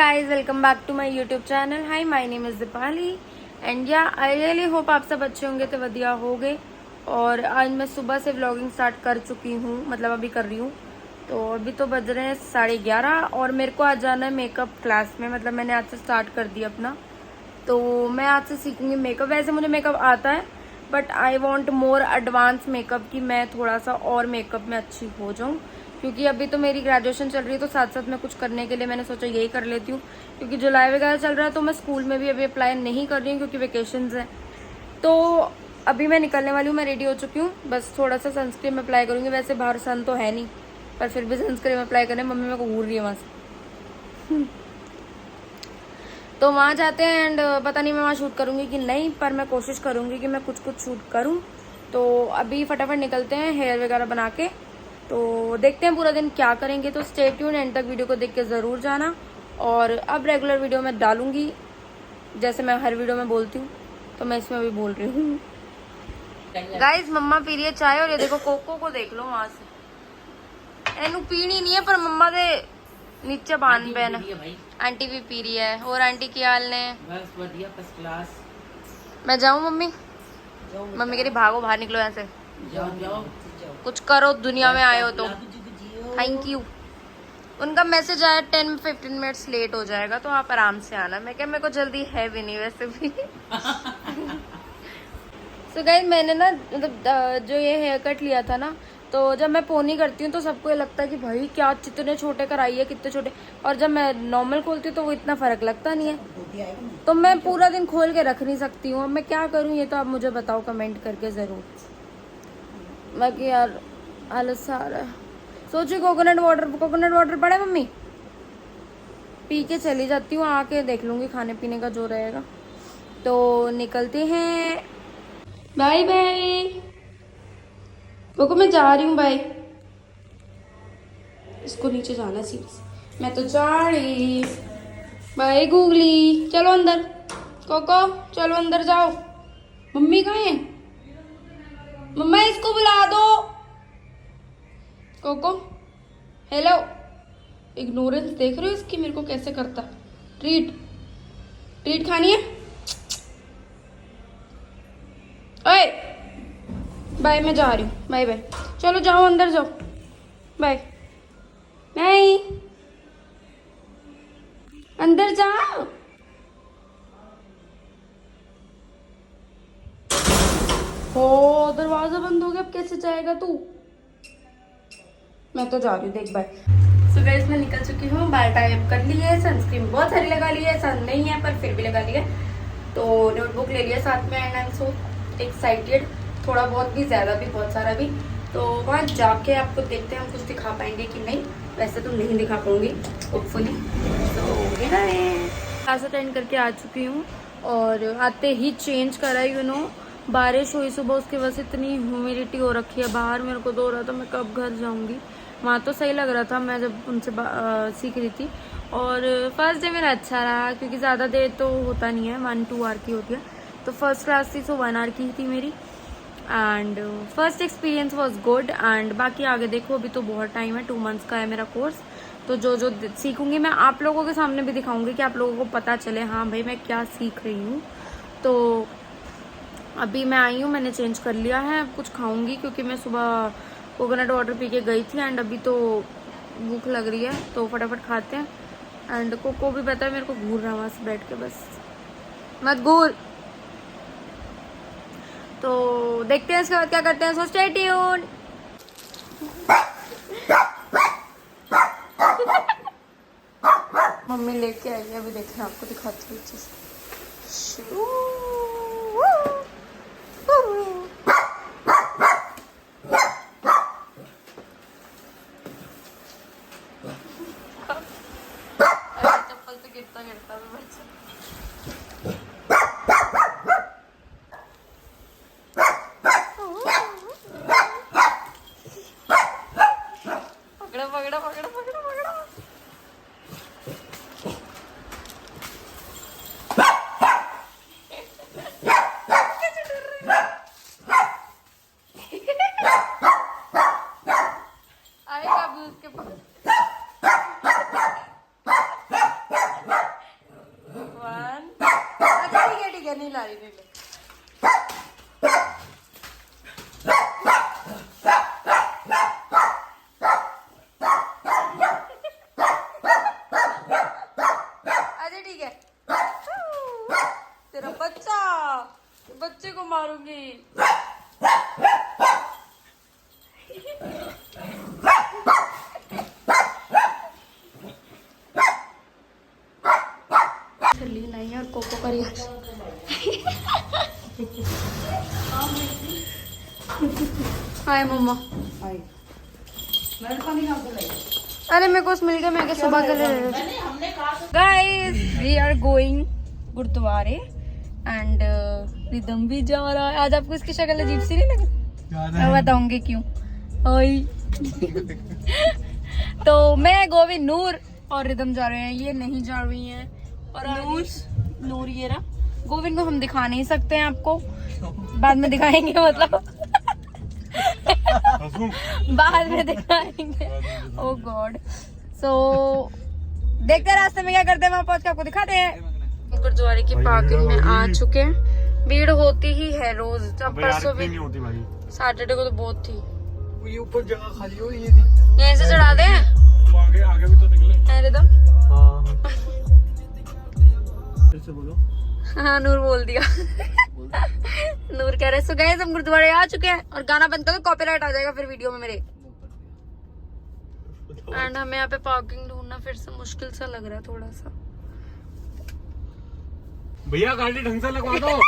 guys, welcome back to my YouTube channel. Hi, my name is Dipali and yeah, I really hope आप सब अच्छे होंगे तो वधिया होगे। और आज मैं सुबह से व्लॉगिंग स्टार्ट कर चुकी हूँ, मतलब अभी कर रही हूँ। तो अभी तो बज रहे हैं 11:30 और मेरे को आज जाना है मेकअप क्लास में, मतलब मैंने आज से स्टार्ट कर दिया अपना। तो मैं आज से सीखूंगी मेकअप। वैसे मुझे मेकअप आता है but I want more advance makeup कि मैं थोड़ा सा और मेकअप में अच्छी हो जाऊँ, क्योंकि अभी तो मेरी ग्रेजुएशन चल रही है। तो साथ साथ मैं कुछ करने के लिए मैंने सोचा यही कर लेती हूँ, क्योंकि जुलाई वगैरह चल रहा है। तो मैं स्कूल में भी अभी अप्लाई नहीं कर रही हूँ क्योंकि वेकेशंस हैं। तो अभी मैं निकलने वाली हूँ, मैं रेडी हो चुकी हूँ। बस थोड़ा सा सनस्क्रीन अप्लाई करूँगी। वैसे बाहर सन तो है नहीं, पर फिर भी सनस्क्रीन अप्लाई करने मम्मी मेरे को घूर रही है वहाँ से। तो वहाँ जाते हैं एंड पता नहीं मैं वहाँ शूट करूँगी कि नहीं, पर मैं कोशिश करूँगी कि मैं कुछ कुछ शूट करूँ। तो अभी फटाफट निकलते हैं हेयर वगैरह बना के। तो देखते हैं पूरा दिन क्या करेंगे। तो स्टे ट्यून, एंड तक वीडियो को देख के ज़रूर जाना। और अब रेगुलर वीडियो में डालूंगी, जैसे मैं हर वीडियो में बोलती हूँ, तो मैं इसमें भी बोल रही हूँ। गाइस, मम्मा पी रही है चाय और ये देखो कोको को देख लो वहाँ से। एनू पीनी नहीं है पर मम्मा के नीचे बांध पे ना। आंटी भी पी रही है। और आंटी की हाल ने बस बढ़िया फर्स्ट क्लास। मैं जाऊँ मम्मी? मम्मी कह रही भागो, बाहर निकलो यहाँ से, जाओ कुछ करो, दुनिया में आए हो तो। Thank you. उनका मैसेज आया 10-15 मिनट्स लेट हो जाएगा तो आप आराम से आना। मैं क्या, मेरे को जल्दी है भी नहीं वैसे भी। सो गाइस, मैंने ना मतलब जो ये हेयर कट लिया था ना, तो जब मैं पोनी करती हूँ तो सबको ये लगता है कि भाई क्या कितने छोटे कराई है, कितने छोटे। और जब मैं नॉर्मल खोलती हूँ तो वो इतना फर्क लगता नहीं है। तो मैं पूरा दिन खोल के रख नहीं सकती हूँ। अब मैं क्या करूँ, ये तो आप मुझे बताओ कमेंट करके ज़रूर। बाकी यार आलस आ रहा है। सोचिए कोकोनट वाटर पड़े मम्मी, पी के चली जाती हूँ, आके देख लूंगी खाने पीने का जो रहेगा। तो निकलते हैं, बाय बाय। कोको मैं जा रही हूँ, बाय। इसको नीचे जाना सीधे, मैं तो जा रही। बाय गूगली, चलो अंदर। कोको चलो अंदर जाओ। मम्मी कहाँ है? मम्मा इसको बुला दो। Cocoa hello. इग्नोरेंस देख रहे हो इसकी, मेरे को कैसे करता। ट्रीट ट्रीट खानी है? ओए बाय, मैं जा रही हूँ, बाय बाय। चलो जाओ अंदर जाओ, बाय बाय। अंदर जाओ। हो दरवाजा बंद हो गया, अब कैसे जाएगा तू? मैं तो जा रही हूँ, देख बाय। सो गाइस, मैं निकल चुकी हूँ, बाल टाई अप कर ली है, सनस्क्रीन बहुत सारी लगा ली है, सन नहीं है पर फिर भी लगा ली है। तो नोटबुक ले लिया साथ में and I am so excited, थोड़ा बहुत भी, ज़्यादा भी, बहुत सारा भी। तो वहाँ जाके आपको देखते हैं हम कुछ दिखा पाएंगे कि नहीं। वैसे तो नहीं दिखा पाऊंगी होपफुली। तो क्लास अटेंड करके आ चुकी हूँ और आते ही चेंज करा। बारिश हुई सुबह, उसकी वजह से इतनी ह्यूमिडिटी हो रखी है बाहर। मेरे को तो हो रहा था मैं कब घर जाऊंगी। वहाँ तो सही लग रहा था मैं जब उनसे सीख रही थी। और फर्स्ट डे मेरा अच्छा रहा, क्योंकि ज़्यादा देर तो होता नहीं है, 1-2 आवर की होती है। तो फर्स्ट क्लास थी, सो 1 आवर की थी मेरी। And first experience was good. And बाकी आगे देखो, अभी तो बहुत टाइम है, 2 मंथ्स का है मेरा कोर्स। तो जो जो सीखूंगी मैं आप लोगों के सामने भी दिखाऊंगी कि आप लोगों को पता चले हाँ भाई मैं क्या सीख रही हूँ। तो अभी मैं आई हूँ, मैंने चेंज कर लिया है, अब कुछ खाऊंगी क्योंकि मैं सुबह कोकोनट वाटर पी के गई थी एंड अभी तो भूख लग रही है। तो फटाफट खाते हैं। एंड कोको भी पता है मेरे को घूर रहा है वहाँ से बैठ के, बस मत घूर। तो देखते हैं इसके बाद क्या करते हैं। So stay tune. मम्मी लेके आई है, अभी देखते हैं, आपको दिखाती हूँ अच्छे से। चप्पल तो गिरता गिरता भी बच्चा। पकड़ो पकड़ो पकड़ो पकड़ो पकड़ो। है, नहीं ला रही, नहीं ला। अच्छा ठीक है, तेरा बच्चा, बच्चे को मारूंगी। ली नहीं है और कोको करी। हाय मम्मा। अरे मेरे को मिल गया, मैं क्या सुबह के लिए। गाइस वी आर गोइंग गुरुद्वारे एंड रिदम भी जा रहा है। आज आपको इसकी शक्ल अजीब सी नहीं लगी? मैं बताऊंगी क्यों। तो मैं, गोविंद, नूर और रिदम जा रहे हैं, ये नहीं जा रही हैं। और नूर ये रहा। गोविंद को हम दिखा नहीं सकते हैं आपको, बाद में दिखाएंगे, मतलब बाद में दिखाएंगे। ओह गॉड। सो देखते हैं रास्ते में क्या करते हैं, वहाँ पहुँच के आपको दिखाते हैं। गुरुद्वारे की पार्किंग में आ चुके हैं। भीड़ होती ही है रोज, जब परसों भी सैटरडे को तो बहुत थी। ये ऊपर जगह खाली हो, ये थी। यहीं से चढ़ा दे, आगे भी तो निकले। रिदम। हाँ फिर से बोलो। हाँ नूर बोल दिया। नूर कह रहे सो गाइस हम गुरुद्वारे आ चुके हैं, और गाना बंद करो, कॉपीराइट आ जाएगा फिर वीडियो में मेरे। एंड हमें यहाँ पे पार्किंग ढूंढना फिर से मुश्किल सा लग रहा है थोड़ा सा। भैया गाड़ी ढंग से लगवा दो।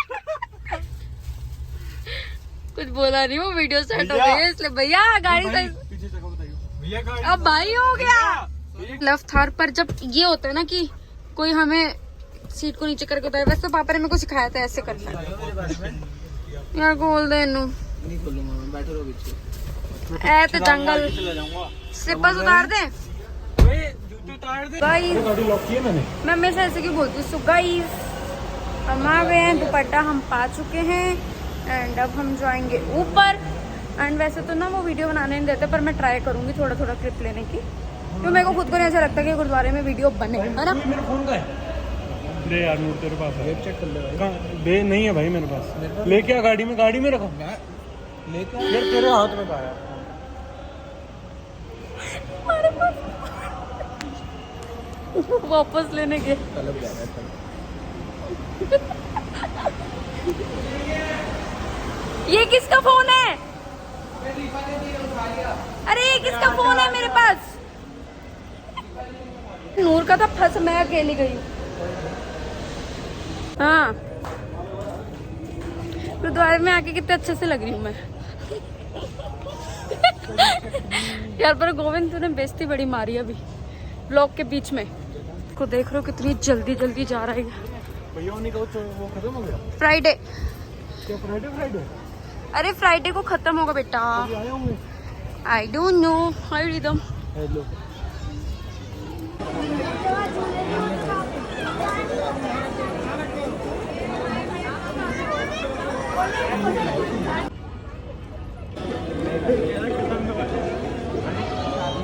कुछ बोला नहीं, वो वीडियो सेट हो गई है इसलिए। भैया गाड़ी से पीछे जगह बताइए भैया। गाड़ी अब भाई हो गया। लेफ्ट थार पर जब ये होता है ना कि कोई हमें सीट को नीचे करके उतारे, वैसे तो पापा ने मेरे को सिखाया था ऐसे करना। यार खोल दे इनू। नहीं खोलूंगा मैं, बैठे रहो पीछे। ऐ तो जंगल। स्लिपर्स उतार दे। जूते उतार दे। गाइस गाड़ी लॉक की है मैंने। मैं हमेशा ऐसे क्यों बोलती हूँ। सो गाइस हम आ गए हैं, दुपट्टा हम पा चुके हैं एंड अब हम जाएंगे ऊपर। एंड वैसे तो ना वो वीडियो बनाने नहीं देते, पर मैं ट्राई करूंगी थोड़ा थोड़ा क्लिप लेने की, क्योंकि मेरे को खुद को नहीं ऐसा लगता कि गुरुद्वारे में वीडियो बने, है ना। मेरा फोन का है। ले यार नूर तेरे पास है, चेक कर ले भाई। बे नहीं है भाई मेरे पास। लेके आ गाड़ी में, गाड़ी में रखो। लेके यार तेरे हाथ में पाया। वापस लेने के। ये किसका फोन है? अरे ये किसका फोन है मेरे पास? नूर का था, फंस मैं अकेली गई। हाँ गुरुद्वारे में आके कितने अच्छे से लग रही हूँ मैं। यार पर गोविंद तूने बेइज्जती बड़ी मारी अभी ब्लॉक के बीच में। को देख रहे हो कितनी जल्दी जल्दी जा रहा है। भैया नहीं कहो वो खत्म हो गया। फ्राइडे। क्या फ्राइडे? अरे फ्राइडे को खत्म होगा बेटा। आए होंगे। I don't know. Hi rhythm. Hello.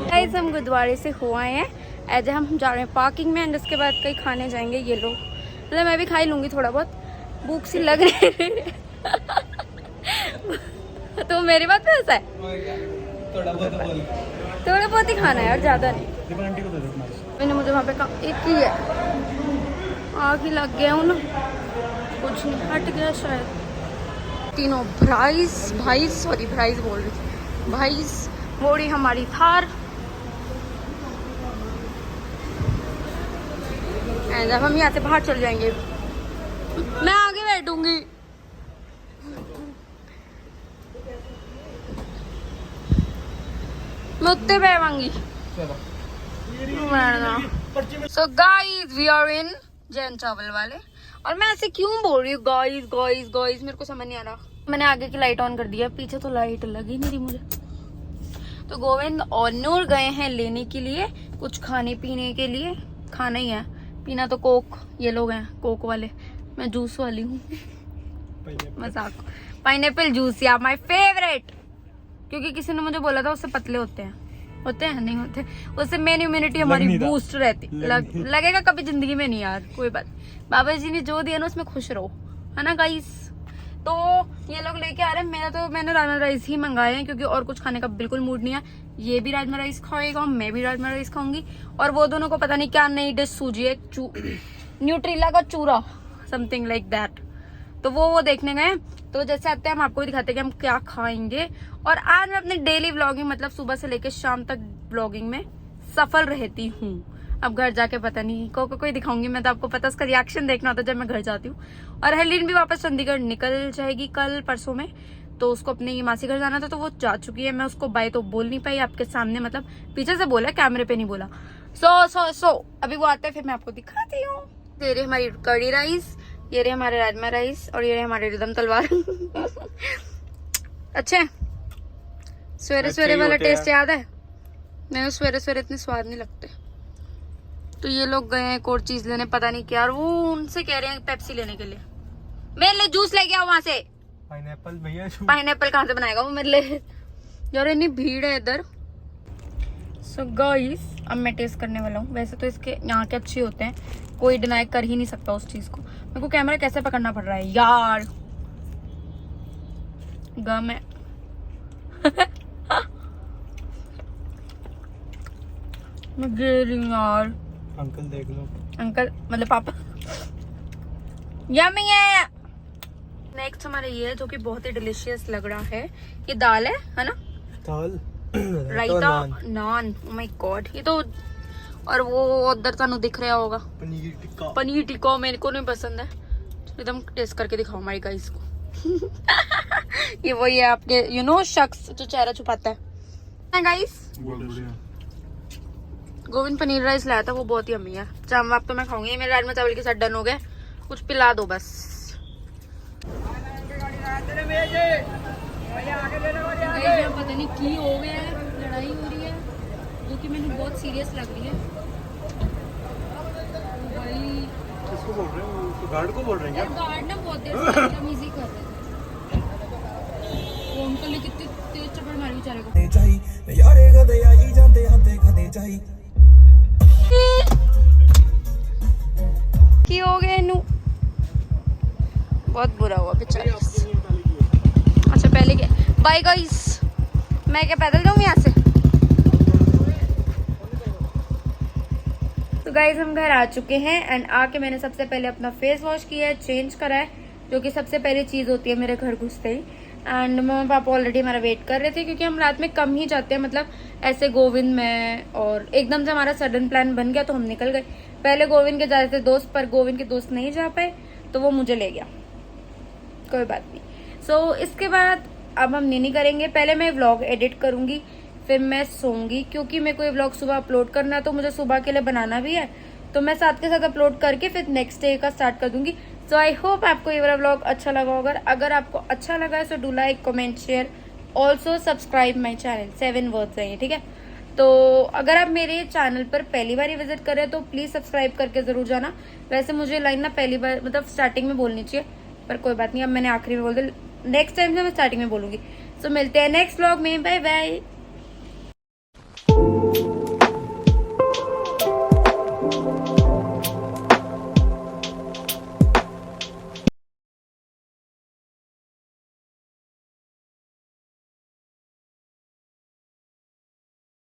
Guys हम गुरुद्वारे से हो आए हैं। ऐसे हम जा रहे हैं पार्किंग में एंड उसके बाद कहीं खाने जाएंगे। ये लोग मतलब मैं भी खा ही लूंगी, थोड़ा बहुत भूख सी लग रही है। तो मेरी बात पे ऐसा है, थोड़ा बहुत ही खाना है यार, ज्यादा नहीं। मैंने मुझे वहाँ पे कहा एक ही है, आग ही लग गया हूँ ना, कुछ नहीं हट गया शायद। तीनों भाईस बोल रही थी, भाईस मोड़ी हमारी थार। जब हम यहाँ से बाहर चल जाएंगे, मैं आगे बैठूंगी। मैं उत्ते बैठांगी। So guys we are in Jain Chawal Wale. और मैं ऐसे क्यों बोल रही हूँ गाइस, मेरे को समझ नहीं आ रहा। मैंने आगे की लाइट ऑन कर दिया, पीछे तो लाइट लगी नहीं रही मुझे। तो गोविंद और नूर गए हैं लेने के लिए कुछ खाने पीने के लिए। खाना ही है, पीना तो कोक। ये लोग हैं कोक वाले, मैं जूस वाली हूँ। मजाक। पाइनएप्पल जूस या माय फेवरेट, क्योंकि किसी ने मुझे बोला था उससे पतले होते हैं नहीं होते, उससे मेन इम्यूनिटी हमारी बूस्ट रहती। लगेगा कभी जिंदगी में नहीं यार, कोई बात। बाबा जी ने जो दिया ना उसमें खुश रहो, है ना गाइस। तो ये लोग लेके आ रहे हैं, मैंने राजमा राइस ही मंगाए हैं क्योंकि और कुछ खाने का बिल्कुल मूड नहीं है। ये भी राजमा राइस खाएगा, मैं भी राजमा राइस खाऊंगी, और वो दोनों को पता नहीं क्या नई डिश सूझी है, न्यूट्रिला का चूरा, समथिंग लाइक दैट। तो वो देखने गए। तो जैसे आते हैं हम आपको भी दिखाते हैं कि हम क्या खाएंगे। और आज मैं अपनी डेली व्लॉगिंग मतलब सुबह से लेकर शाम तक व्लॉगिंग में सफल रहती हूँ। अब घर जाके पता नहीं कोई दिखाऊंगी मैं, तो आपको पता उसका रिएक्शन देखना होता है जब मैं घर जाती हूँ। और हेलिन भी वापस चंडीगढ़ निकल जाएगी कल परसों में, तो उसको अपने मासी घर जाना था, तो वो जा चुकी है। मैं उसको बाय तो बोल नहीं पाई आपके सामने, मतलब पीछे से बोला, कैमरे पे नहीं बोला। सो अभी वो आते हैं, फिर मैं आपको दिखाती हूँ। ये रही हमारी कड़ी राइस, ये रहे हमारे राजमा राइस, और ये रहे हमारे रिदम तलवार। अच्छे सवेरे सवेरे वाला टेस्ट याद है? मैंने सवेरे सवेरे इतने स्वाद नहीं लगते। तो ये लोग गए हैं एक और चीज लेने, पता नहीं क्या, वो उनसे कह रहे हैं पेप्सी लेने के लिए। मेरे लिए जूस लेके आओ वहां से। पाइनएप्पल भैया, पाइनएप्पल कहाँ से बनाएगा वो मेरे लिए? यार इतनी भीड़ है इधर। सो गाइस अब मैं टेस्ट करने वाला हूँ। वैसे तो इसके यहाँ के अच्छे होते हैं, कोई डिनाई कर ही नहीं सकता उस चीज को। मेरे को कैमरा कैसे पकड़ना पड़ रहा है यार, गम है। मैं गिर रही हूँ यार। अंकल देख लो, अंकल मतलब पापा। यम्मी है। नेक्स्ट हमारा ये है जो कि बहुत ही डिलीशियस लग रहा है। ये दाल है ना? दाल रायता नान, ओ माय गॉड। ये तो, और वो उधर तानू दिख रहा होगा पनीर टिक्का, मेरे को नहीं पसंद है। एकदम टेस्ट करके दिखाओ हमारी गाइस को। ये वही है आपके शख्स जो चेहरा छुपाता है गाइस। गोविंद पनीर राइस लाया था, वो बहुत ही अम्मी है। चावल तो मैं खाऊंगी, मेरे राजमा चावल के साथ डन हो गए। कुछ पिला दो बस। पता नहीं की हो गया है, लड़ाई हो रही है जो कि मैंने बहुत सीरियस लग रही है। भाई किसको बोल रहे हो? गार्ड को बोल रहे हैं क्या? गार्ड ना बहुत देर से बदतमीजी कर रहे थे। वो अंकल ने कितनी तेज चपड़ मारी बेचारे को। की हो गया इनू, बहुत बुरा हुआ बेचारे। अच्छा पहले क्या, बाय गाइस, मैं क्या पैदल जाऊँ यहाँ से? तो गाइस हम घर आ चुके हैं एंड आके मैंने सबसे पहले अपना फेस वॉश किया है, चेंज करा है, जो कि सबसे पहले चीज होती है मेरे घर घुसते ही। एंड मम्मी पापा ऑलरेडी हमारा वेट कर रहे थे क्योंकि हम रात में कम ही जाते हैं, मतलब ऐसे गोविंद में, और एकदम से हमारा सडन प्लान बन गया तो हम निकल गए। पहले गोविंद के जा रहे थे दोस्त, पर गोविंद के दोस्त नहीं जा पाए तो वो मुझे ले गया, कोई बात नहीं। सो इसके बाद अब हम नहीं करेंगे, पहले मैं व्लॉग एडिट करूंगी, फिर मैं सोऊंगी क्योंकि मेरे को ये व्लॉग सुबह अपलोड करना है, तो मुझे सुबह के लिए बनाना भी है, तो मैं साथ के साथ अपलोड करके फिर नेक्स्ट डे का स्टार्ट कर दूंगी। सो आई होप आपको ये वाला व्लॉग अच्छा लगा होगा। अगर आपको अच्छा लगा है so do like, comment, share, also subscribe my channel. 7 words हैं ये, ठीक है? तो अगर आप मेरे चैनल पर पहली बार ही विजिट करें तो प्लीज सब्सक्राइब करके जरूर जाना। वैसे मुझे लाइन ना पहली बार मतलब स्टार्टिंग में बोलनी चाहिए, पर कोई बात नहीं, अब मैंने आखिरी में बोल दिया, नेक्स्ट टाइम से मैं स्टार्टिंग में बोलूंगी। सो मिलते हैं नेक्स्ट व्लॉग में, बाय बाय।